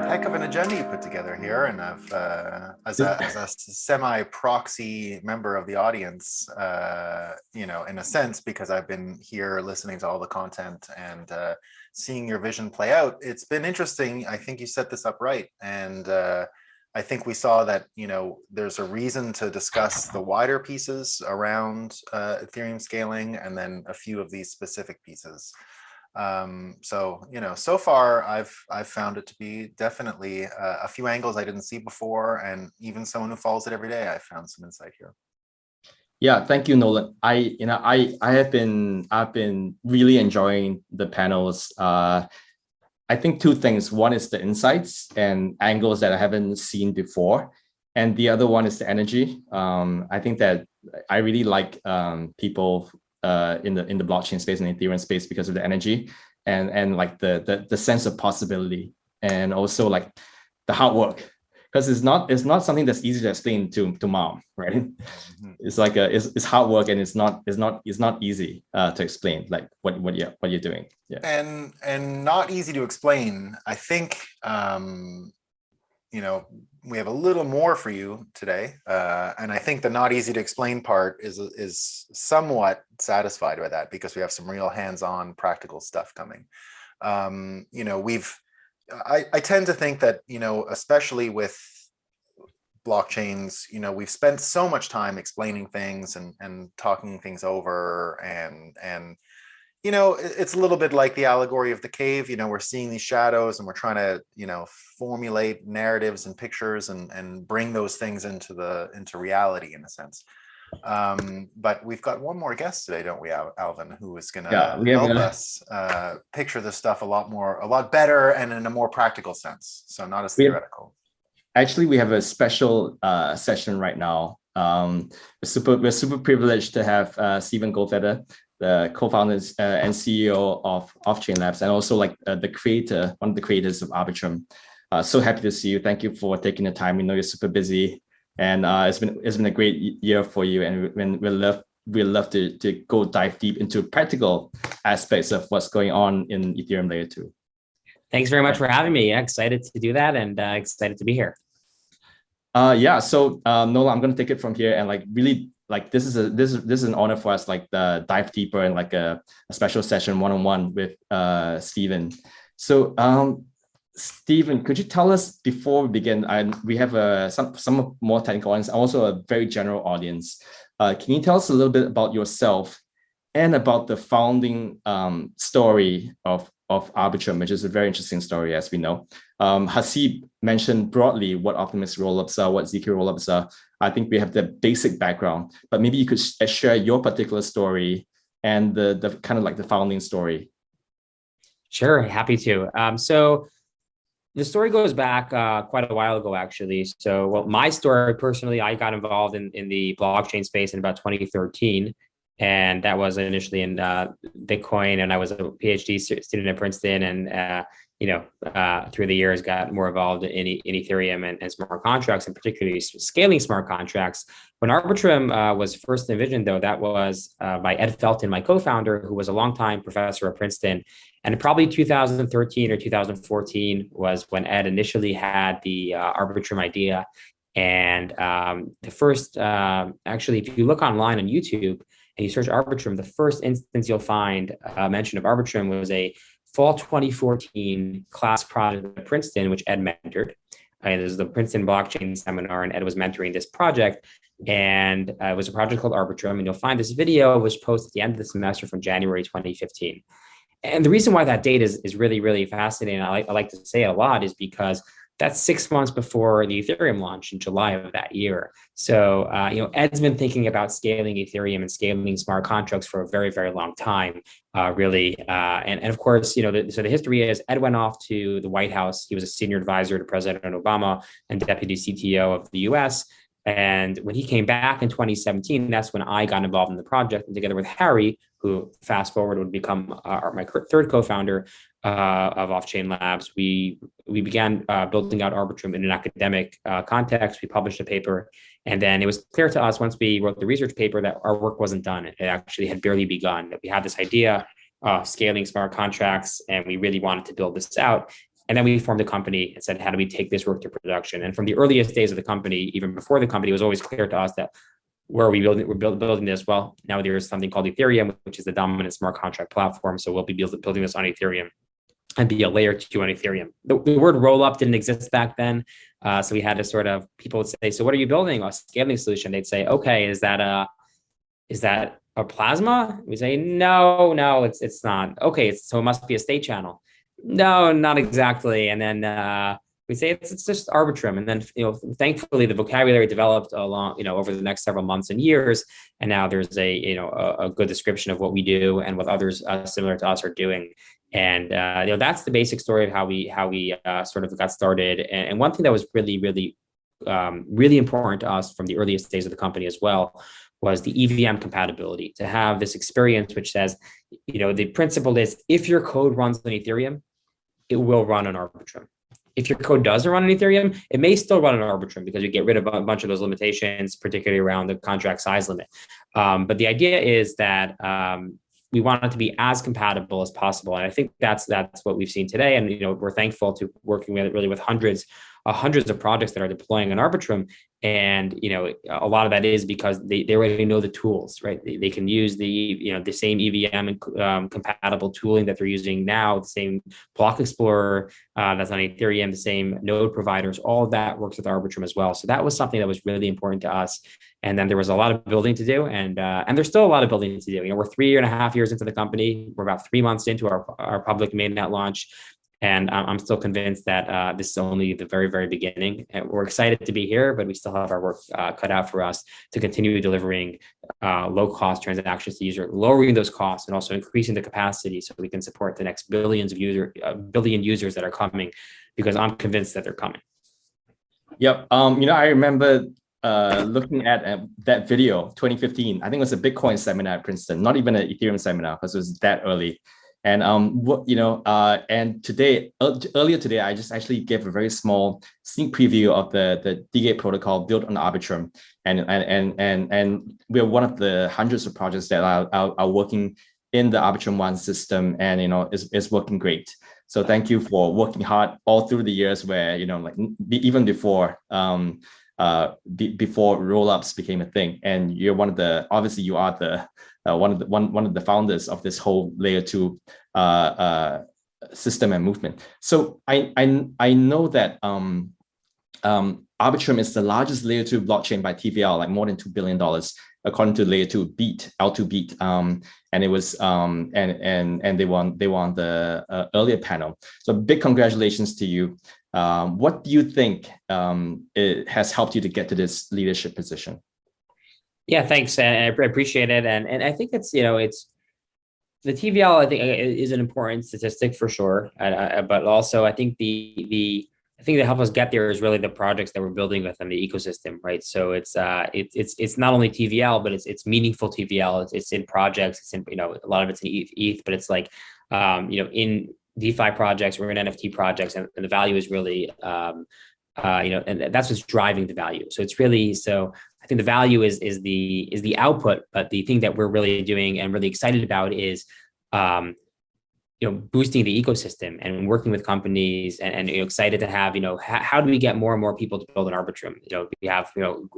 Heck of an agenda you put together here, and I've as a semi-proxy member of the audience, in a sense, because I've been here listening to all the content and seeing your vision play out. It's been interesting. I think you set this up right, and I think we saw that there's a reason to discuss the wider pieces around Ethereum scaling, and then a few of these specific pieces. So far I've found it to be definitely a few angles I didn't see before, and even someone who follows it every day, I found some insight here. Yeah, thank you, Nolan. I've been really enjoying the panels. I think two things. One is the insights and angles that I haven't seen before, and the other one is the energy. I think that I really like people in the blockchain space and Ethereum space because of the energy and like the sense of possibility, and also like the hard work, because it's not something that's easy to explain to mom, right? Mm-hmm. It's like it's hard work, and it's not easy to explain like what you're doing. Yeah, and not easy to explain. I think we have a little more for you today, and I think the not easy to explain part is somewhat satisfied by that, because we have some real hands-on practical stuff coming. I tend to think that especially with blockchains, we've spent so much time explaining things and talking things over, and it's a little bit like the allegory of the cave. We're seeing these shadows, and we're trying to, formulate narratives and pictures and bring those things into reality, in a sense. But we've got one more guest today, don't we, Alvin, who is going to help us picture this stuff a lot better and in a more practical sense. So not as theoretical. Actually, we have a special session right now. We're super privileged to have Steven Goldfeder, the co-founder and CEO of Offchain Labs, and also like one of the creators of Arbitrum. So happy to see you. Thank you for taking the time. We know you're super busy, and it's been a great year for you. And we love to go dive deep into practical aspects of what's going on in Ethereum Layer 2. Thanks very much for having me. Yeah, excited to do that, and excited to be here. So Nola, I'm going to take it from here, and like really, like this is an honor for us, like dive deeper and like a special session one-on-one with Steven. So Steven, could you tell us before we begin? We have some more technical audience, also a very general audience. Can you tell us a little bit about yourself and about the founding story of Arbitrum, which is a very interesting story, as we know. Hasib mentioned broadly what Optimus rollups are, what ZK rollups are. I think we have the basic background, but maybe you could share your particular story and the kind of like the founding story. Sure, happy to. So the story goes back quite a while ago, actually. So, well, my story personally, I got involved in the blockchain space in about 2013. And that was initially in Bitcoin, and I was a PhD student at Princeton, and through the years got more involved in Ethereum and smart contracts, and particularly scaling smart contracts. When Arbitrum was first envisioned, though, that was by Ed Felton, my co-founder, who was a longtime professor at Princeton. And probably 2013 or 2014 was when Ed initially had the Arbitrum idea. And the first, actually, if you look online on YouTube, and you search Arbitrum, the first instance you'll find mention of Arbitrum was a fall 2014 class project at Princeton, which Ed mentored. This is the Princeton blockchain seminar, and Ed was mentoring this project. And it was a project called Arbitrum. And you'll find this video was posted at the end of the semester from January 2015. And the reason why that date is really, really fascinating, I like to say it a lot, is because that's 6 months before the Ethereum launch in July of that year. So, Ed's been thinking about scaling Ethereum and scaling smart contracts for a very, very long time, really. And of course, so the history is Ed went off to the White House. He was a senior advisor to President Obama and deputy CTO of the US. And when he came back in 2017, that's when I got involved in the project, and together with Harry, who fast forward would become my third co-founder of Offchain Labs, we began building out Arbitrum in an academic context. We published a paper, and then it was clear to us once we wrote the research paper that our work wasn't done. It actually had barely begun, that we had this idea of scaling smart contracts, and we really wanted to build this out. And then we formed a company and said, how do we take this work to production? And from the earliest days of the company, even before the company, it was always clear to us that where are we building? We're building this. Well, now there's something called Ethereum, which is the dominant smart contract platform. So we'll be building this on Ethereum and be a layer 2 on Ethereum. The word roll up didn't exist back then. So we had to sort of, people would say, so what are you building? A scaling solution. They'd say, okay, is that a plasma? We say, no, it's not. Okay, so it must be a state channel. No, not exactly. And then we say it's just Arbitrum. And then, thankfully the vocabulary developed along, over the next several months and years. And now there's a good description of what we do and what others similar to us are doing. And that's the basic story of how we sort of got started. And one thing that was really important to us from the earliest days of the company as well was the EVM compatibility, to have this experience which says, the principle is if your code runs on Ethereum, it will run on Arbitrum. If your code doesn't run on Ethereum, it may still run on Arbitrum because you get rid of a bunch of those limitations, particularly around the contract size limit. But the idea is that we want it to be as compatible as possible. And I think that's what we've seen today. And, we're thankful to working with hundreds of projects that are deploying on Arbitrum. And, a lot of that is because they already know the tools, right? They can use the same EVM and compatible tooling that they're using now, the same block explorer that's on Ethereum, the same node providers, all of that works with Arbitrum as well. So that was something that was really important to us. And then there was a lot of building to do, and there's still a lot of building to do. We're 3.5 years into the company. We're about 3 months into our public mainnet launch. And I'm still convinced that this is only the very, very beginning. And we're excited to be here, but we still have our work cut out for us to continue delivering low-cost transactions to users, lowering those costs, and also increasing the capacity so we can support the next billion users that are coming, because I'm convinced that they're coming. Yep. I remember looking at that video, 2015. I think it was a Bitcoin seminar at Princeton, not even an Ethereum seminar because it was that early. And and earlier today, I just actually gave a very small sneak preview of the DeGate protocol built on Arbitrum, and we're one of the hundreds of projects that are working in the Arbitrum One system, and is working great. So thank you for working hard all through the years where even before before rollups became a thing, and you're obviously you are the one of the founders of this whole layer 2 system and movement. So I know that Arbitrum is the largest layer 2 blockchain by TVL, like more than $2 billion, according to layer 2 L2 Beat. And it was and they won the earlier panel. So big congratulations to you. What do you think it has helped you to get to this leadership position? Yeah, thanks. And I appreciate it. And I think it's the TVL, I think, is an important statistic for sure. But also I think the thing that helped us get there is really the projects that we're building within the ecosystem, right? So it's not only TVL, but it's meaningful TVL. It's in projects. It's in, a lot of it's in ETH, but it's like, in DeFi projects or in NFT projects, and the value is really, and that's what's driving the value. So it's really, I think the value is the output, but the thing that we're really doing and really excited about is, boosting the ecosystem and working with companies and excited to have, how do we get more and more people to build an Arbitrum? We have,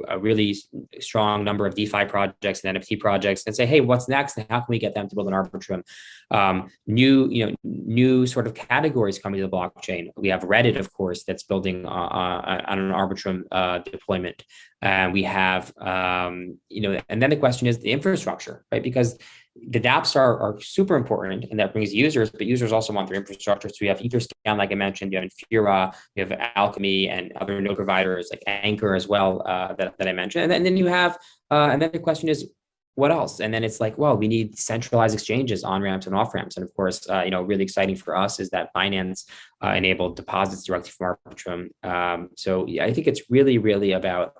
a really strong number of DeFi projects and NFT projects, and say, hey, what's next? And how can we get them to build an Arbitrum? New sort of categories coming to the blockchain. We have Reddit, of course, that's building on an Arbitrum deployment. And we have, and then the question is the infrastructure, right? Because the dApps are super important, and that brings users, but users also want their infrastructure. So we have Etherscan, like I mentioned, you have Infura, you have Alchemy, and other node providers like Anchor as well, that I mentioned. And then you have, and then the question is, what else? And then it's like, well, we need centralized exchanges, on ramps and off ramps. And of course, really exciting for us is that Binance enabled deposits directly from Arbitrum. So yeah, I think it's really, really about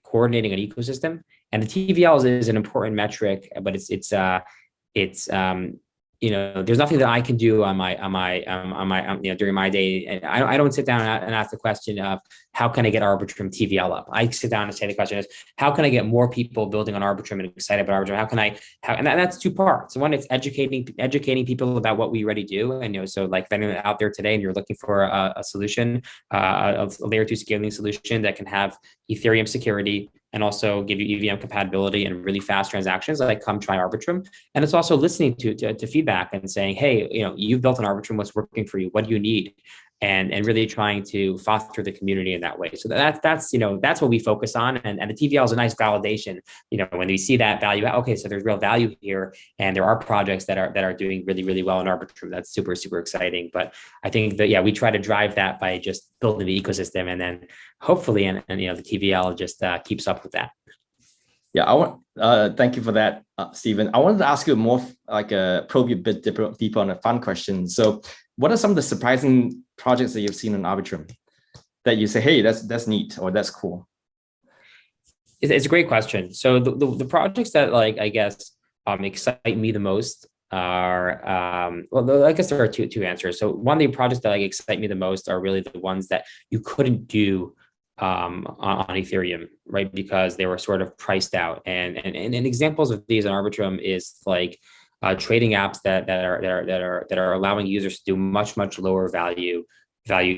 coordinating an ecosystem. And the TVL is an important metric, but it's there's nothing that I can do on my during my day. And I don't sit down and ask the question of how can I get Arbitrum TVL up. I sit down and say the question is how can I get more people building on Arbitrum and excited about Arbitrum? And that's two parts. One, it's educating people about what we already do. And so like if anyone out there today and you're looking for a solution, a layer 2 scaling solution that can have Ethereum security and also give you EVM compatibility and really fast transactions, like come try Arbitrum. And it's also listening to feedback and saying, hey, you've built an Arbitrum, what's working for you? What do you need? And really trying to foster the community in that way. So that's what we focus on. And the TVL is a nice validation, when we see that value, okay, so there's real value here. And there are projects that are doing really, really well in Arbitrum. That's super, super exciting. But I think that, we try to drive that by just building the ecosystem, and then hopefully, and the TVL just keeps up with that. Yeah, I want. Thank you for that, Steven. I wanted to ask you more, probe you a bit deeper on a fun question. So, what are some of the surprising projects that you've seen on Arbitrum that you say, hey, that's neat or that's cool? It's a great question. So the projects that I guess excite me the most are I guess there are two answers. So one, the projects that excite me the most are really the ones that you couldn't do on Ethereum, right? Because they were sort of priced out. And examples of these on Arbitrum is trading apps that are allowing users to do much lower value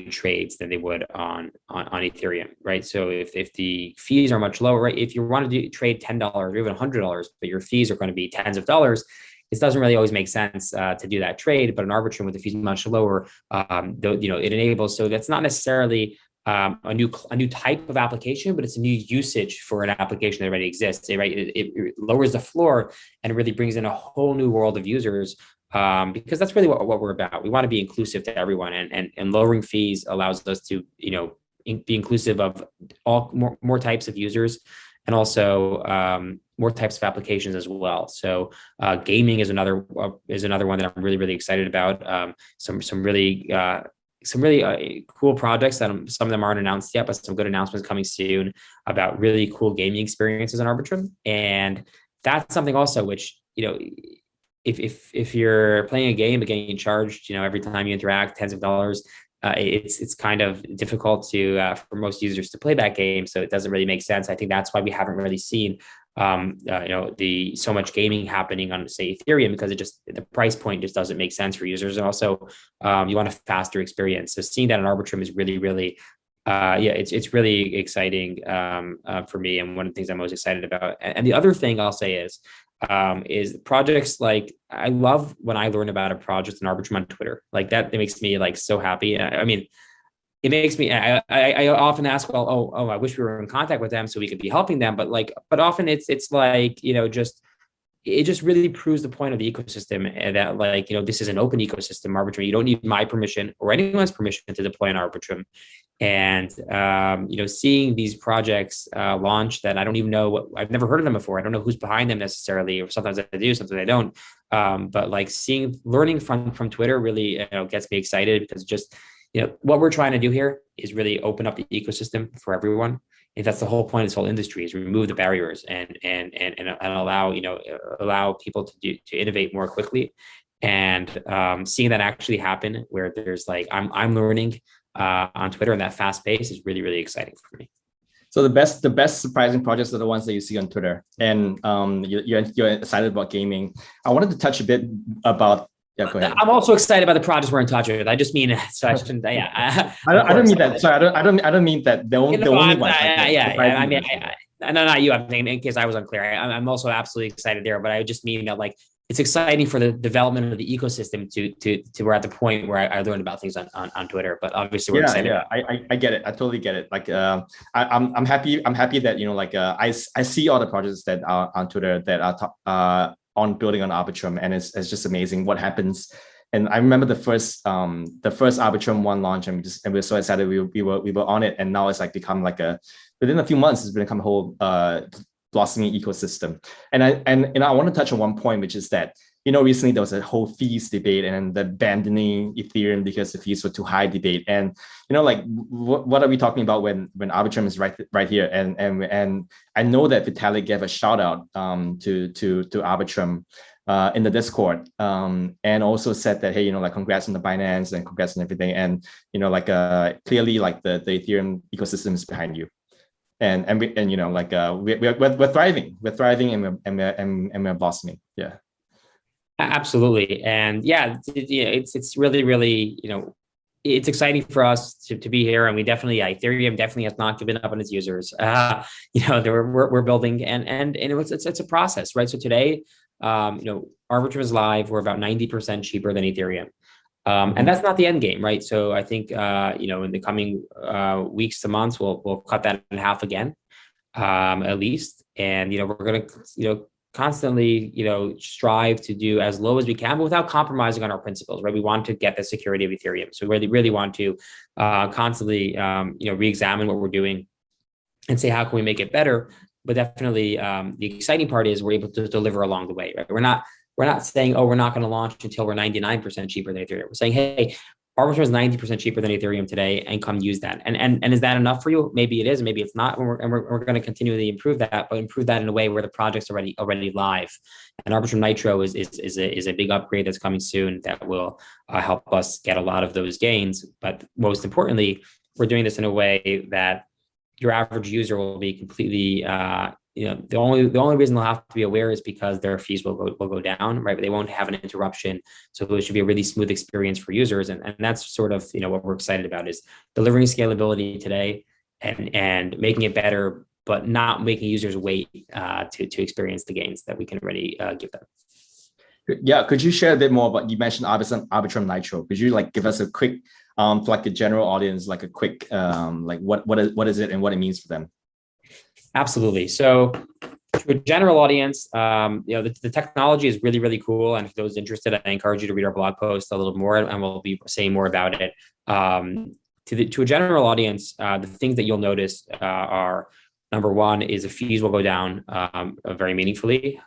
trades than they would on Ethereum, right? So if the fees are much lower, right? If you want to trade $10 or even $100, but your fees are going to be tens of dollars, it doesn't really always make sense to do that trade. But an Arbitrum with the fees much lower, it enables. So that's not necessarily a new type of application, but it's a new usage for an application that already exists, right? It lowers the floor and really brings in a whole new world of users, because that's really what we're about. We want to be inclusive to everyone, and lowering fees allows us to be inclusive of all more types of users, and also more types of applications as well. So gaming is another one that I'm really excited about. Some really cool projects that some of them aren't announced yet, but some good announcements coming soon about really cool gaming experiences on Arbitrum. And that's something also which, if you're playing a game but getting charged, every time you interact tens of dollars, it's kind of difficult for most users to play that game. So it doesn't really make sense. I think that's why we haven't really seen so much gaming happening on, say, Ethereum, because the price point just doesn't make sense for users. And also you want a faster experience. So seeing that on Arbitrum is really, it's really exciting for me. And one of the things I'm most excited about. And the other thing I'll say is projects I love when I learn about a project in Arbitrum on Twitter. That makes me so happy. I mean, it makes me, I often ask, well, I wish we were in contact with them so we could be helping them. But often it just really proves the point of the ecosystem, that this is an open ecosystem, Arbitrum. You don't need my permission or anyone's permission to deploy an Arbitrum. And, seeing these projects launch that I don't even know I've never heard of them before. I don't know who's behind them necessarily, or sometimes I do, sometimes I don't. But learning from Twitter really gets me excited, because just, what we're trying to do here is really open up the ecosystem for everyone. And that's the whole point of this whole industry, is remove the barriers and allow people to innovate more quickly. And seeing that actually happen, where there's I'm learning on Twitter, and that fast pace is really exciting for me. So the best surprising projects are the ones that you see on Twitter, and you're excited about gaming. I wanted to touch a bit about. Yeah, go ahead. I'm also excited about the projects we're in touch with. I just mean, so I shouldn't. Yeah, I don't mean that. Sorry, I don't mean that. The only ones. I mean, no, not you. I'm saying, in case I was unclear, I'm also absolutely excited there. But I just mean that it's exciting for the development of the ecosystem to we're at the point where I learned about things on Twitter. But obviously we're excited. Yeah, I get it. I totally get it. I'm happy that I see all the projects that are on Twitter that are on building on Arbitrum, and it's just amazing what happens. And I remember the first Arbitrum one launch, and we're so excited we were on it, and now it's become within a few months it's become a whole blossoming ecosystem. And I want to touch on one point, which is that recently there was a whole fees debate and the abandoning Ethereum because the fees were too high debate. And what are we talking about when Arbitrum is right here? And I know that Vitalik gave a shout out to Arbitrum in the Discord, and also said that, hey, you know, like congrats on the Binance and congrats on everything, and you know, like clearly like the Ethereum ecosystem is behind you, and you know, like we're thriving, and we're blossoming. Yeah. Absolutely. And yeah, it's really, really, you know, it's exciting for us to be here. And we definitely, Ethereum definitely has not given up on its users. You know, we're building and it's a process, right? So today, you know, Arbitrum is live. We're about 90% cheaper than Ethereum. And that's not the end game, right? So I think, you know, in the coming weeks to months, we'll cut that in half again, at least. And, you know, we're going to, you know, constantly, you know, strive to do as low as we can, but without compromising on our principles, right? We want to get the security of Ethereum. So we really, really want to constantly, you know, re-examine what we're doing and say, how can we make it better? But definitely the exciting part is we're able to deliver along the way, right? We're not saying, oh, we're not going to launch until we're 99% cheaper than Ethereum. We're saying, hey, Arbitrum is 90% cheaper than Ethereum today, and come use that. And is that enough for you? Maybe it is, maybe it's not. And we're going to continually improve that, but improve that in a way where the project's already live. And Arbitrum Nitro is a big upgrade that's coming soon that will help us get a lot of those gains. But most importantly, we're doing this in a way that your average user will be completely, you know, the only reason they'll have to be aware is because their fees will go down, right? But they won't have an interruption. So it should be a really smooth experience for users. And that's sort of, you know, what we're excited about is delivering scalability today and making it better, but not making users wait to experience the gains that we can already give them. Yeah, could you share a bit more about, you mentioned Arbitrum Nitro. Could you like give us a quick, for like a general audience, like a quick, like what is it and what it means for them? Absolutely. So to a general audience, you know, the technology is really, really cool. And for those interested, I encourage you to read our blog post a little more, and we'll be saying more about it. To a general audience, the things that you'll notice are, number one is the fees will go down very meaningfully,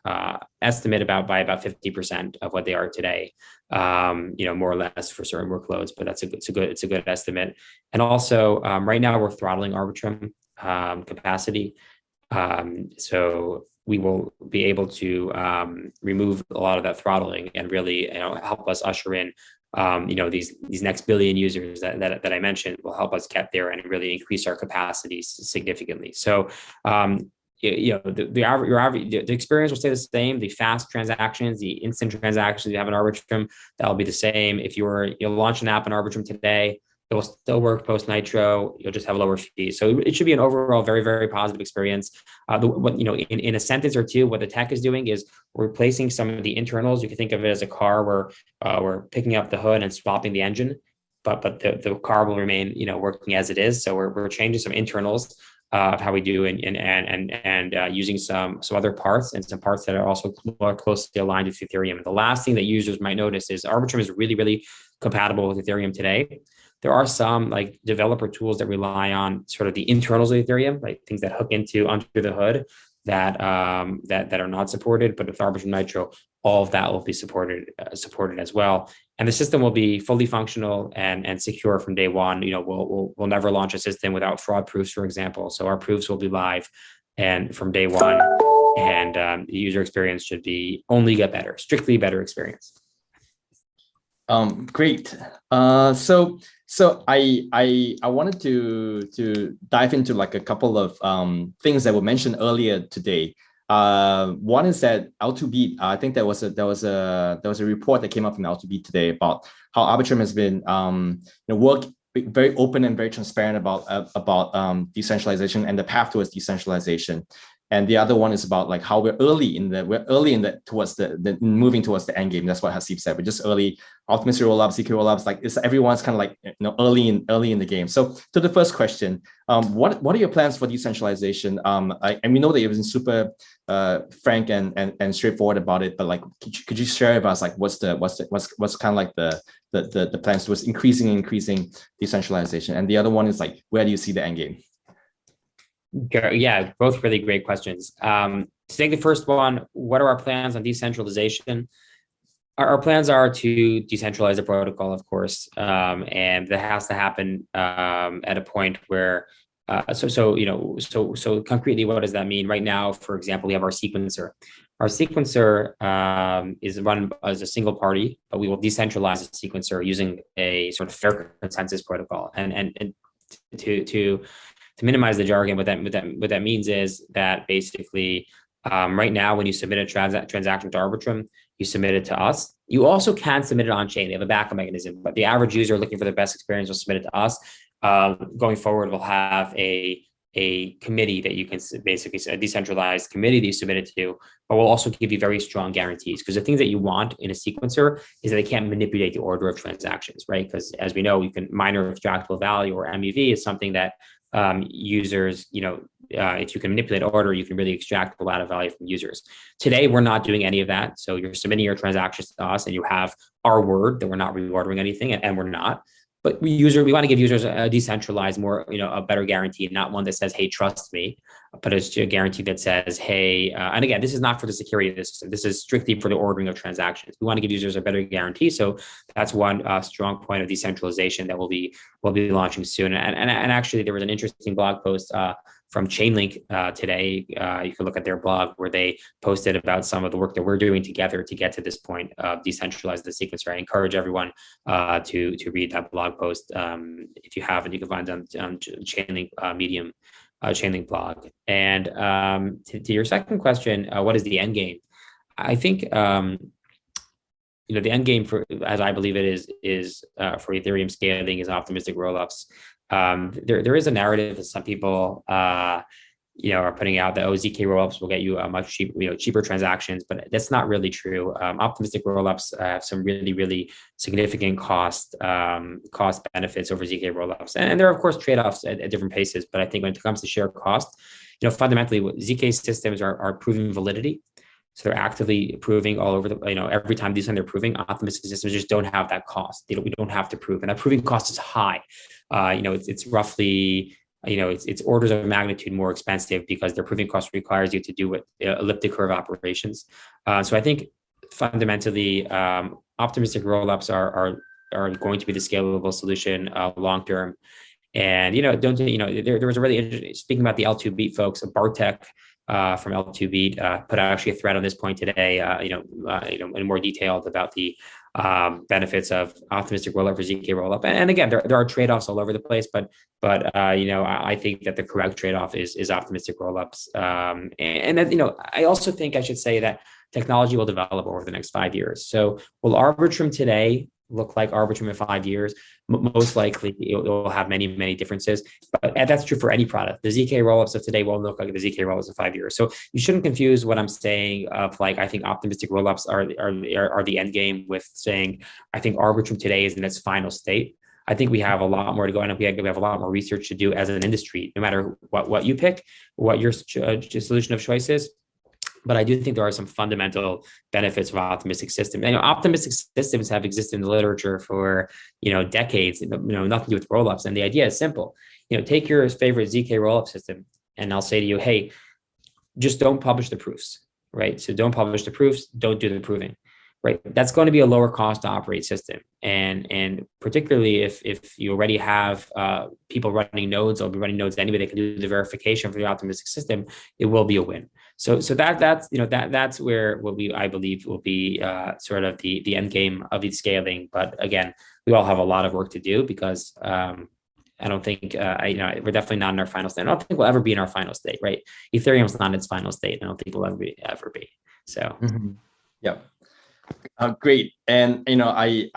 estimate by about 50% of what they are today, you know, more or less for certain workloads, but it's a good estimate. And also right now we're throttling Arbitrum capacity. So we will be able to remove a lot of that throttling and really, you know, help us usher in, you know, these next billion users that I mentioned will help us get there and really increase our capacity significantly. So, you know, the experience will stay the same. The fast transactions, the instant transactions you have in Arbitrum, that'll be the same. If you'll launch an app in Arbitrum today, it will still work post Nitro. You'll just have lower fees. So it should be an overall very, very positive experience. What, you know, in a sentence or two, what the tech is doing is replacing some of the internals. You can think of it as a car where we're picking up the hood and swapping the engine, but the car will remain, you know, working as it is. So we're changing some internals of how we do and using some other parts and some parts that are also more closely aligned with Ethereum. And the last thing that users might notice is Arbitrum is really, really compatible with Ethereum today. There are some like developer tools that rely on sort of the internals of Ethereum, like things that hook into under the hood that are not supported. But with Arbitrum Nitro, all of that will be supported as well. And the system will be fully functional and secure from day one. You know, we'll never launch a system without fraud proofs, for example. So our proofs will be live and from day one, and the user experience should be only get better, strictly better experience. Great. So I wanted to dive into like a couple of things that were mentioned earlier today. One is that L2Beat. I think there was a report that came up from L2Beat today about how Arbitrum has been very open and very transparent about decentralization and the path towards decentralization. And the other one is about like how we're early in towards the moving towards the end game. That's what Hasib said. We're just early. Optimistic rollups, CK rollups, like everyone's kind of like, you know, early in the game. So to the first question, what are your plans for decentralization? And we know that you've been super frank and straightforward about it, but like could you share with us like what's kind of like the plans towards increasing decentralization? And the other one is like, where do you see the end game? Yeah, both really great questions. To take the first one, what are our plans on decentralization? Our plans are to decentralize the protocol, of course, and that has to happen at a point where. So concretely, what does that mean? Right now, for example, we have our sequencer. Our sequencer is run as a single party, but we will decentralize the sequencer using a sort of fair consensus protocol. And to minimize the jargon, what that means is that basically right now, when you submit a transaction to Arbitrum, you submit it to us. You also can submit it on chain. They have a backup mechanism, but the average user looking for the best experience will submit it to us. Going forward, we'll have a committee that you can basically, a decentralized committee that you submit it to, but we'll also give you very strong guarantees, because the things that you want in a sequencer is that they can't manipulate the order of transactions, right? Because as we know, you can minor extractable value, or MEV, is something that users, if you can manipulate order, you can really extract a lot of value from users. Today, we're not doing any of that. So you're submitting your transactions to us and you have our word that we're not reordering anything, and we're not. But we want to give users a decentralized, more, a better guarantee, not one that says, hey, trust me, but it's a guarantee that says, hey, and again, this is not for the security of the system. This is strictly for the ordering of transactions. We want to give users a better guarantee. So that's one strong point of decentralization that we'll be launching soon. And actually, there was an interesting blog post from Chainlink today. You can look at their blog where they posted about some of the work that we're doing together to get to this point of decentralize the sequencer. I encourage everyone to read that blog post. If you haven't, you can find it on Chainlink Medium, Chainlink blog. And to your second question, what is the end game? I think the end game, for, as I believe it is for Ethereum scaling, is optimistic rollups. There is a narrative that some people are putting out that ZK rollups will get you much cheaper transactions, but that's not really true. Optimistic rollups have some really significant cost benefits over ZK rollups, and there are of course trade-offs at different paces. But I think when it comes to share cost, fundamentally ZK systems are proving validity. So they're actively proving all over every time they're proving. Optimistic systems just don't have that cost. We don't have to prove, and that proving cost is high. It's roughly, it's orders of magnitude more expensive because their proving cost requires you to do elliptic curve operations. So I think fundamentally, optimistic rollups are going to be the scalable solution long term. And there was a really interesting, speaking about the L2Beat folks, Bartek from L2Beat put out actually a thread on this point today, in more detail about the benefits of optimistic rollup for ZK rollup. And again, there are trade-offs all over the place, but I think that the correct trade-off is optimistic rollups. And then, I also think I should say that technology will develop over the next 5 years. So will Arbitrum today look like Arbitrum in 5 years? Most likely it will have many differences, but that's true for any product. The ZK rollups of today won't look like the ZK rollups in 5 years. So you shouldn't confuse what I'm saying of I think optimistic rollups are the end game with saying I think Arbitrum today is in its final state. I think we have a lot more to go, and we have a lot more research to do as an industry, no matter what you pick, what your solution of choice is. But I do think there are some fundamental benefits of optimistic systems. And optimistic systems have existed in the literature for decades. Nothing to do with rollups. And the idea is simple. Take your favorite ZK rollup system, and I'll say to you, hey, just don't publish the proofs, right? So don't publish the proofs. Don't do the proving, right? That's going to be a lower cost to operate system. And particularly if you already have people running nodes, or be running nodes anyway, they can do the verification for the optimistic system. It will be a win. So that's where I believe will be sort of the end game of the scaling. But again, we all have a lot of work to do, because I don't think we're definitely not in our final state. I don't think we'll ever be in our final state, right? Ethereum's not in its final state. I don't think we'll ever be. So yeah. Great. And I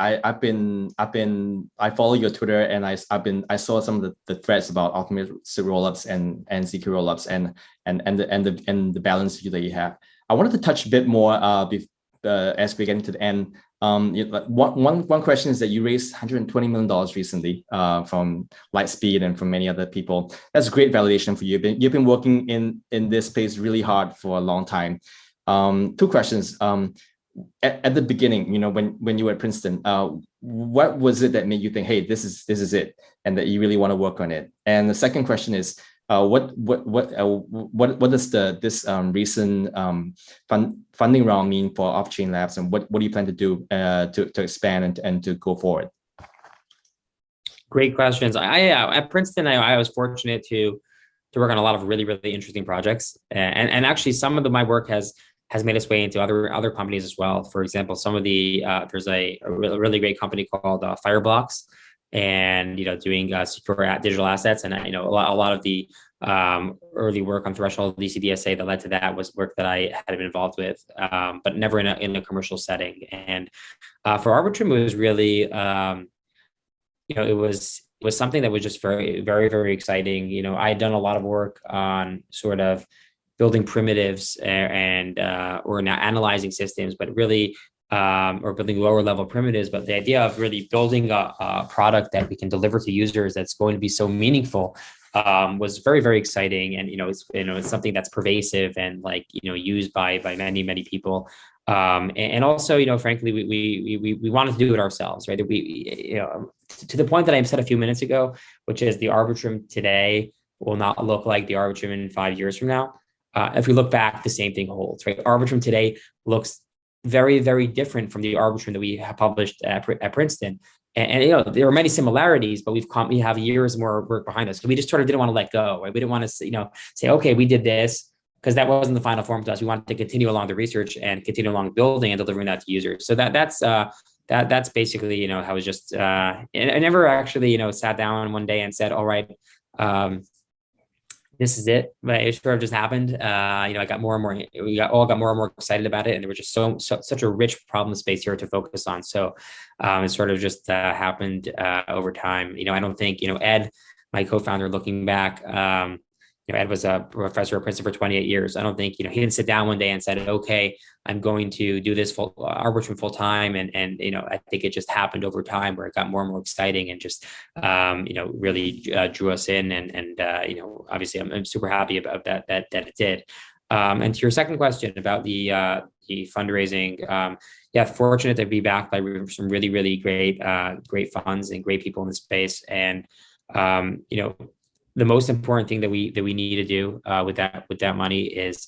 follow your Twitter, and I saw some of the threads about optimistic rollups and ZK rollups and the balance view that you have. I wanted to touch a bit more as we get into the end. One question is that you raised $120 million recently from Lightspeed and from many other people. That's great validation for you. You've been working in this space really hard for a long time. Two questions. At the beginning, when you were at Princeton, what was it that made you think, hey, this is it, and that you really want to work on it? And the second question is, what does this recent funding round mean for Offchain Labs, and what do you plan to do to expand and to go forward? Great questions. At Princeton, I was fortunate to work on a lot of really interesting projects, and actually some of my work has has made its way into other companies as well. For example, some of the there's a really great company called Fireblocks, and doing secure digital assets, and a lot of the early work on Threshold DCDSA that led to that was work that I had been involved with, but never in a commercial setting. And for Arbitrum, it was really it was something that was just very, very, very exciting. I had done a lot of work on sort of building primitives and or now analyzing systems, but really or building lower level primitives. But the idea of really building a product that we can deliver to users that's going to be so meaningful was very, very exciting. And it's something that's pervasive and used by many people. And also, frankly, we wanted to do it ourselves, right? To the point that I said a few minutes ago, which is the Arbitrum today will not look like the Arbitrum in 5 years from now. If we look back, the same thing holds, right? Arbitrum today looks very, very different from the Arbitrum that we have published at Princeton. And there are many similarities, but we have years more work behind us. So we just sort of didn't want to let go, right? We didn't want to say, okay, we did this, because that wasn't the final form to us. We wanted to continue along the research and continue along building and delivering that to users. So that's basically how it was just. And I never actually sat down one day and said, all right, this is it. But it sort of just happened. I got more and more. We all got more and more excited about it, and there was just such a rich problem space here to focus on. So it sort of just happened over time. I don't think Ed, my co-founder, looking back. Ed was a professor at Princeton for 28 years. I don't think, he didn't sit down one day and said, okay, I'm going to do this Arbitrum full time. And I think it just happened over time where it got more and more exciting and just, really drew us in. And obviously I'm super happy about that it did. And to your second question about the fundraising, fortunate to be backed by some really, really great funds and great people in the space. And, the most important thing that we need to do with that money is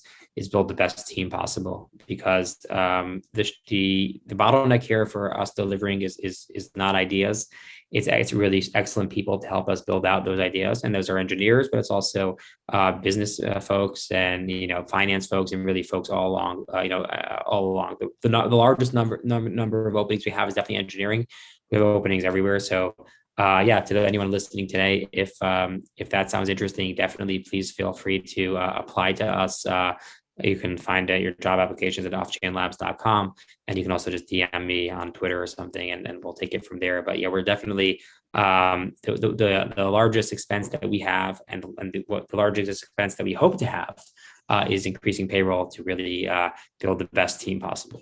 build the best team possible, because the bottleneck here for us delivering is not ideas. It's really excellent people to help us build out those ideas, and those are engineers, but it's also business folks and finance folks, and really folks all along. All along the largest number of openings we have is definitely engineering. We have openings everywhere, so. To anyone listening today, if that sounds interesting, definitely please feel free to apply to us. You can find your job applications at offchainlabs.com, and you can also just DM me on Twitter or something, and we'll take it from there. But we're definitely the largest expense that we have, and the largest expense that we hope to have is increasing payroll to really build the best team possible.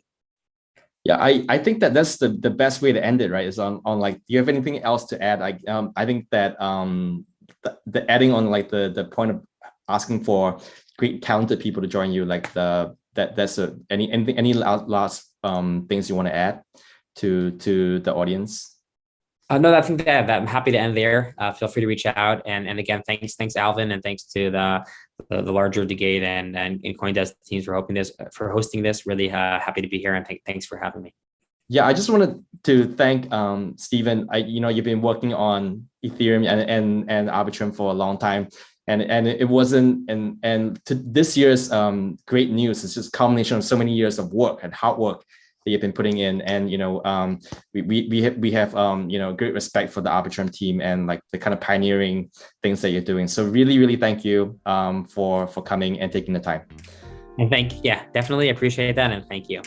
Yeah, I think that's the best way to end it, right? Is on do you have anything else to add? I think that the adding on the point of asking for great talented people to join you, that's any last things you want to add to the audience? No, I think that I'm happy to end there. Feel free to reach out, and again, thanks Alvin, and thanks to the larger DeGate and CoinDesk teams for hosting this. Really happy to be here, and thanks for having me. Yeah, I just wanted to thank Steven. You've been working on Ethereum and Arbitrum for a long time, and it wasn't and to this year's great news. It's just a combination of so many years of work and hard work that you've been putting in, and we have great respect for the Arbitrum team and the kind of pioneering things that you're doing. So really thank you for coming and taking the time. And definitely appreciate that, and thank you.